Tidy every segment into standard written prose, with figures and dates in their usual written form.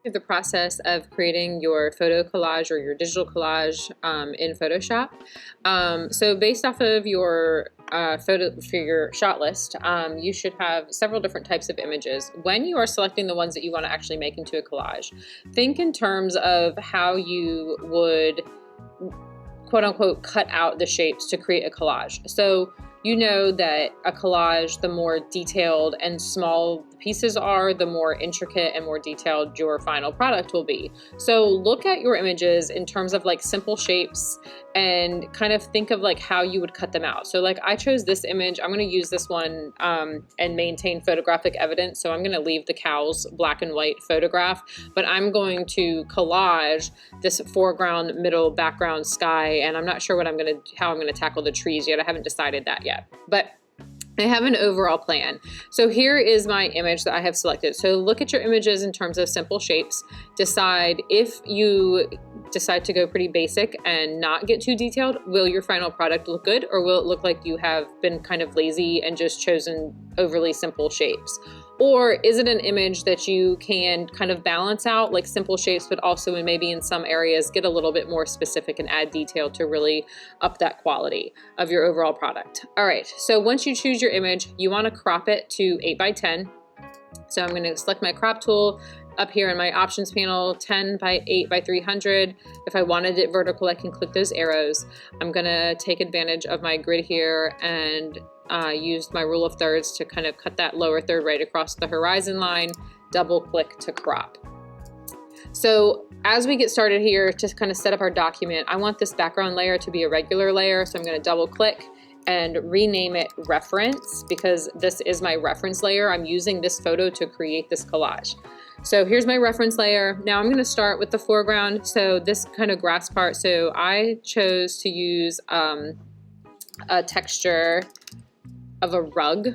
The process of creating your photo collage or your digital collage in Photoshop. So based off of your photo for your shot list, you should have several different types of images. When you are selecting the ones that you want to actually make into a collage, think in terms of how you would quote unquote cut out the shapes to create a collage. So you know that a collage, the more detailed and small the pieces are, the more intricate and more detailed your final product will be. So look at your images in terms of like simple shapes and kind of think of like how you would cut them out. So like I chose this image, I'm going to use this one and maintain photographic evidence. So I'm going to leave the cow's black and white photograph, but I'm going to collage this foreground, middle, background, sky, and I'm not sure how I'm going to tackle the trees yet. I haven't decided that yet, but I have an overall plan. So here is my image that I have selected. So look at your images in terms of simple shapes. Decide if you decide to go pretty basic and not get too detailed, will your final product look good, or will it look like you have been kind of lazy and just chosen overly simple shapes? Or is it an image that you can kind of balance out like simple shapes, but also maybe in some areas get a little bit more specific and add detail to really up that quality of your overall product? All right, so once you choose your image, you want to crop it to 8x10. So I'm going to select my crop tool up here in my options panel, 10 by 8 by 300. If I wanted it vertical, I can click those arrows. I'm going to take advantage of my grid here and use my rule of thirds to kind of cut that lower third right across the horizon line, double click to crop. So as we get started here to kind of set up our document, I want this background layer to be a regular layer. So I'm going to double click and rename it reference because this is my reference layer. I'm using this photo to create this collage. So here's my reference layer. Now I'm going to start with the foreground. So this kind of grass part. So I chose to use a texture of a rug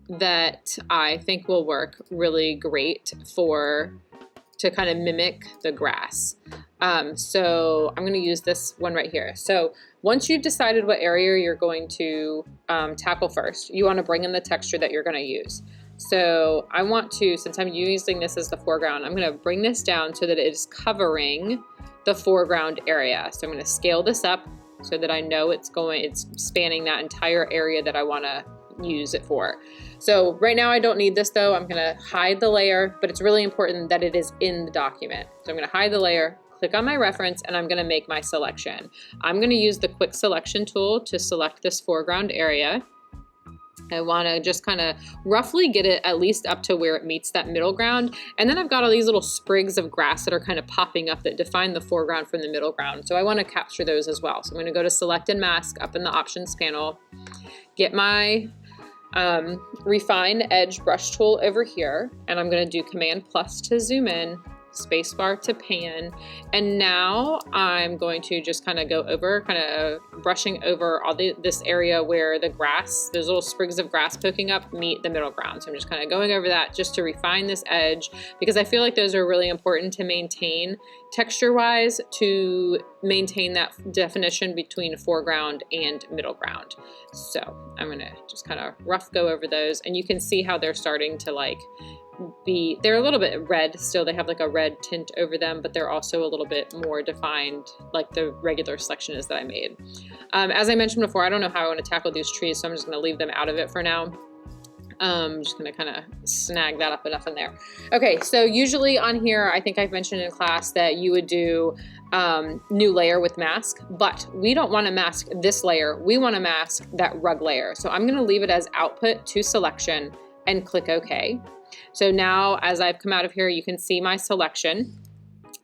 that I think will work really great to kind of mimic the grass. So I'm going to use this one right here. So once you've decided what area you're going to tackle first, you want to bring in the texture that you're going to use. So I want to, since I'm using this as the foreground, I'm going to bring this down so that it is covering the foreground area. So I'm going to scale this up so that I know it's spanning that entire area that I want to use it for. So right now I don't need this though. I'm going to hide the layer, but it's really important that it is in the document. So I'm going to hide the layer, click on my reference, and I'm going to make my selection. I'm going to use the quick selection tool to select this foreground area. I want to just kind of roughly get it at least up to where it meets that middle ground. And then I've got all these little sprigs of grass that are kind of popping up that define the foreground from the middle ground. So I want to capture those as well. So I'm going to go to Select and Mask up in the Options panel, get my Refine Edge Brush tool over here, and I'm going to do Command+ to zoom in, spacebar to pan, and now I'm going to just kind of go over, kind of brushing over all this area where the grass, those little sprigs of grass poking up, meet the middle ground. So I'm just kind of going over that just to refine this edge, because I feel like those are really important to maintain texture-wise, to maintain that definition between foreground and middle ground. So I'm gonna just kind of rough go over those, and you can see how they're starting to like they're a little bit red still. They have like a red tint over them, but they're also a little bit more defined like the regular selection is that I made. As I mentioned before, I don't know how I want to tackle these trees, so I'm just going to leave them out of it for now. I'm just going to kind of snag that up enough in there. Okay, so usually on here, I think I've mentioned in class that you would do new layer with mask, but we don't want to mask this layer. We want to mask that rug layer. So I'm going to leave it as output to selection and click OK. So now as I've come out of here, you can see my selection.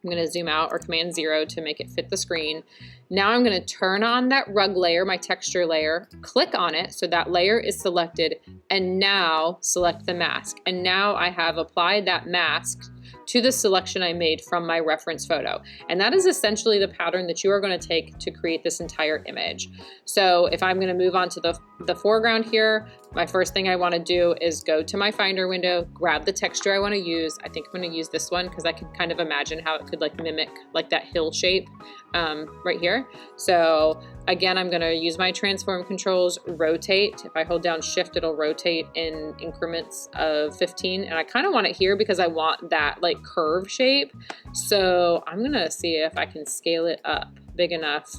I'm going to zoom out or Command 0 to make it fit the screen. Now I'm going to turn on that rug layer, my texture layer, click on it so that layer is selected, and now select the mask. And now I have applied that mask to the selection I made from my reference photo. And that is essentially the pattern that you are going to take to create this entire image. So if I'm going to move on to the foreground here, my first thing I want to do is go to my Finder window, grab the texture I want to use. I think I'm going to use this one because I can kind of imagine how it could like mimic like that hill shape right here. So again, I'm going to use my transform controls, rotate. If I hold down shift, it'll rotate in increments of 15. And I kind of want it here because I want that like curve shape. So I'm going to see if I can scale it up big enough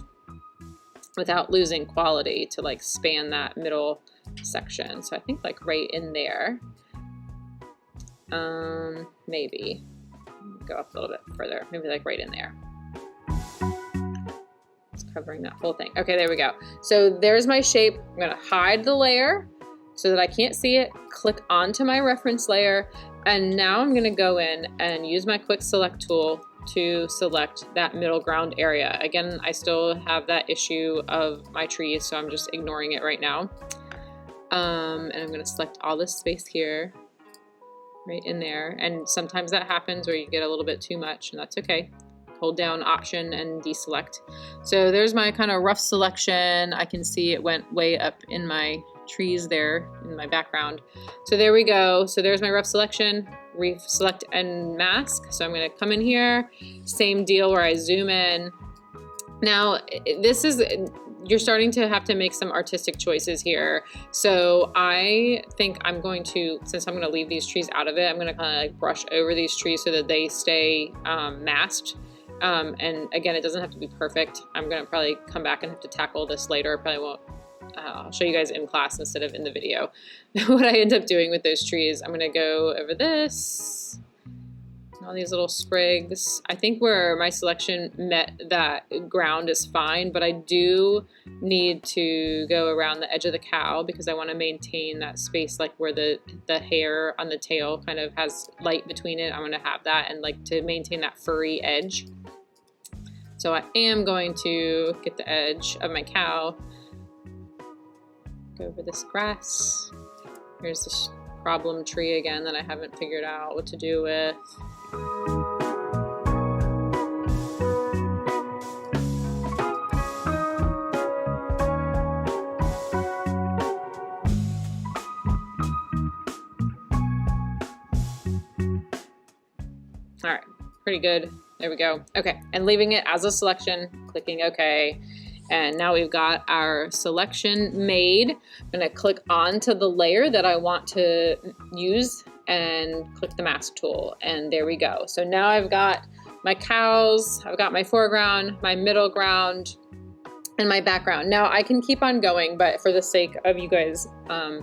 without losing quality to like span that middle section. So I think like right in there, maybe go up a little bit further, maybe like right in there. It's covering that whole thing. Okay, there we go. So there's my shape. I'm gonna hide the layer so that I can't see it, click onto my reference layer, and now I'm gonna go in and use my quick select tool to select that middle ground area. Again, I still have that issue of my trees, so I'm just ignoring it right now. And I'm gonna select all this space here, right in there. And sometimes that happens where you get a little bit too much, and that's okay. Hold down Option and deselect. So there's my kind of rough selection. I can see it went way up in my trees there in my background. So there we go. So there's my rough selection. Select and mask. So I'm gonna come in here, same deal where I zoom in. Now this is, you're starting to have to make some artistic choices here. So I think I'm going to, since I'm gonna leave these trees out of it, I'm gonna kind of like brush over these trees so that they stay masked. And again, it doesn't have to be perfect. I'm gonna probably come back and have to tackle this later. Probably won't. I'll show you guys in class instead of in the video what I end up doing with those trees. I'm gonna go over this, all these little sprigs. I think where my selection met that ground is fine, but I do need to go around the edge of the cow because I want to maintain that space, like where the hair on the tail kind of has light between it. I'm gonna have that, and like to maintain that furry edge. So I am going to get the edge of my cow, go over this grass. Here's this problem tree again that I haven't figured out what to do with. All right, pretty good. There we go. Okay, and leaving it as a selection, clicking OK. And now we've got our selection made. I'm gonna click onto the layer that I want to use and click the mask tool, and there we go. So now I've got my cows, I've got my foreground, my middle ground, and my background. Now I can keep on going, but for the sake of you guys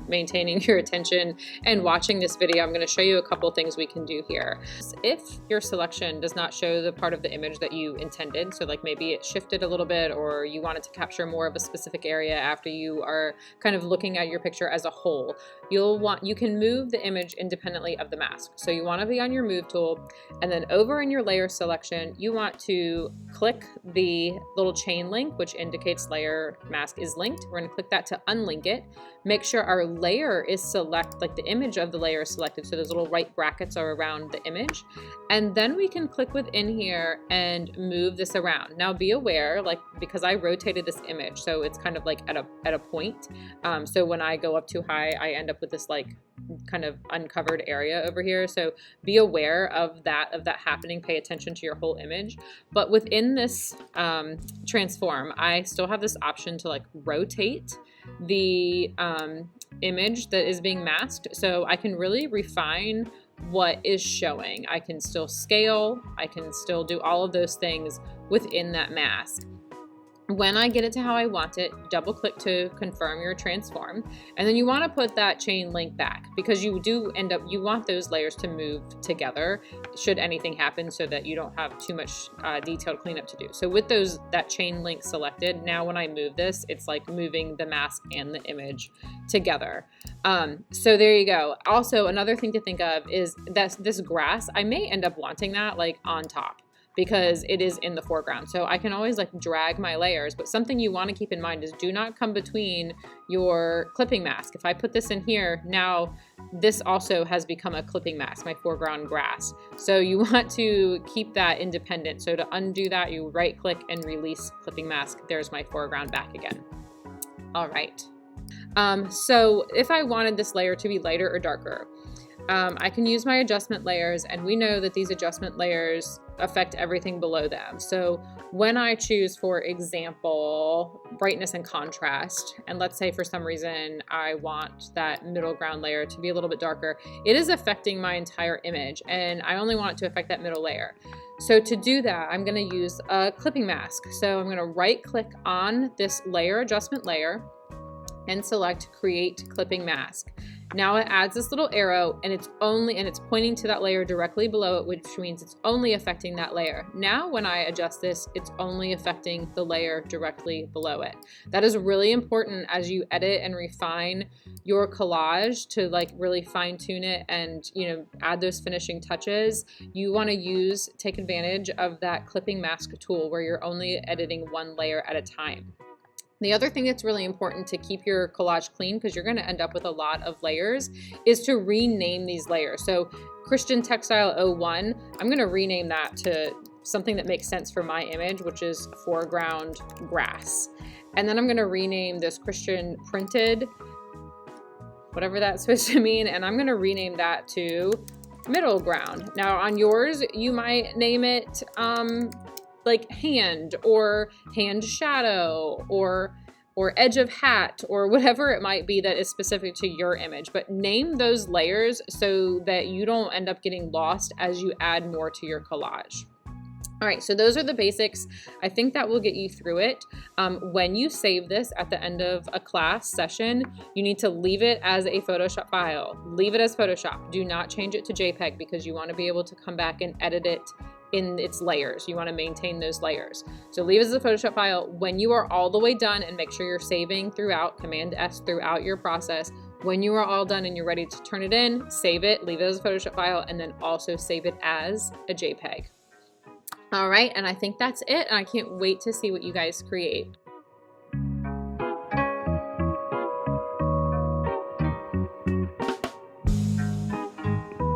maintaining your attention and watching this video, I'm going to show you a couple things we can do here. If your selection does not show the part of the image that you intended, so like maybe it shifted a little bit, or you wanted to capture more of a specific area after you are kind of looking at your picture as a whole, you can move the image independently of the mask. So you want to be on your move tool, and then over in your layer selection, you want to click the little chain link, which indicates layer mask is linked. We're going to click that to unlink it. Make sure our layer is like the image of the layer is selected, so those little white brackets are around the image. And then we can click within here and move this around. Now be aware, like, because I rotated this image, so it's kind of like at a point. So when I go up too high, I end up with this like kind of uncovered area over here. So be aware of that happening. Pay attention to your whole image. But within this transform, I still have this option to like rotate the image that is being masked. So I can really refine what is showing. I can still scale. I can still do all of those things within that mask. When I get it to how I want it, double click to confirm your transform. And then you want to put that chain link back, because you want those layers to move together should anything happen, so that you don't have too much detailed cleanup to do. So with that chain link selected, now when I move this, it's like moving the mask and the image together. So there you go. Also, another thing to think of is that this grass, I may end up wanting that like on top, because it is in the foreground. So I can always like drag my layers, but something you want to keep in mind is do not come between your clipping mask. If I put this in here, now this also has become a clipping mask, my foreground grass. So you want to keep that independent. So to undo that, you right click and release clipping mask. There's my foreground back again. All right. So if I wanted this layer to be lighter or darker, I can use my adjustment layers, and we know that these adjustment layers affect everything below them. So when I choose, for example, brightness and contrast, and let's say for some reason I want that middle ground layer to be a little bit darker, it is affecting my entire image, and I only want it to affect that middle layer. So to do that, I'm going to use a clipping mask. So I'm going to right click on this layer adjustment layer and select create clipping mask. Now it adds this little arrow, and it's pointing to that layer directly below it, which means it's only affecting that layer. Now when I adjust this, it's only affecting the layer directly below it. That is really important as you edit and refine your collage to like really fine tune it and, you know, add those finishing touches. You want to take advantage of that clipping mask tool where you're only editing one layer at a time. The other thing that's really important to keep your collage clean, because you're going to end up with a lot of layers, is to rename these layers. So Christian Textile 01, I'm going to rename that to something that makes sense for my image, which is foreground grass. And then I'm going to rename this Christian printed, whatever that's supposed to mean, and I'm going to rename that to middle ground. Now on yours, you might name it like hand or hand shadow or edge of hat or whatever it might be that is specific to your image. But name those layers so that you don't end up getting lost as you add more to your collage. All right, so those are the basics. I think that will get you through it. When you save this at the end of a class session, you need to leave it as a Photoshop file. Leave it as Photoshop. Do not change it to JPEG, because you want to be able to come back and edit it in its layers. You want to maintain those layers. So leave it as a Photoshop file. When you are all the way done, and make sure you're saving throughout, Command S throughout your process. When you are all done and you're ready to turn it in, save it, leave it as a Photoshop file, and then also save it as a JPEG. All right, and I think that's it, and I can't wait to see what you guys create.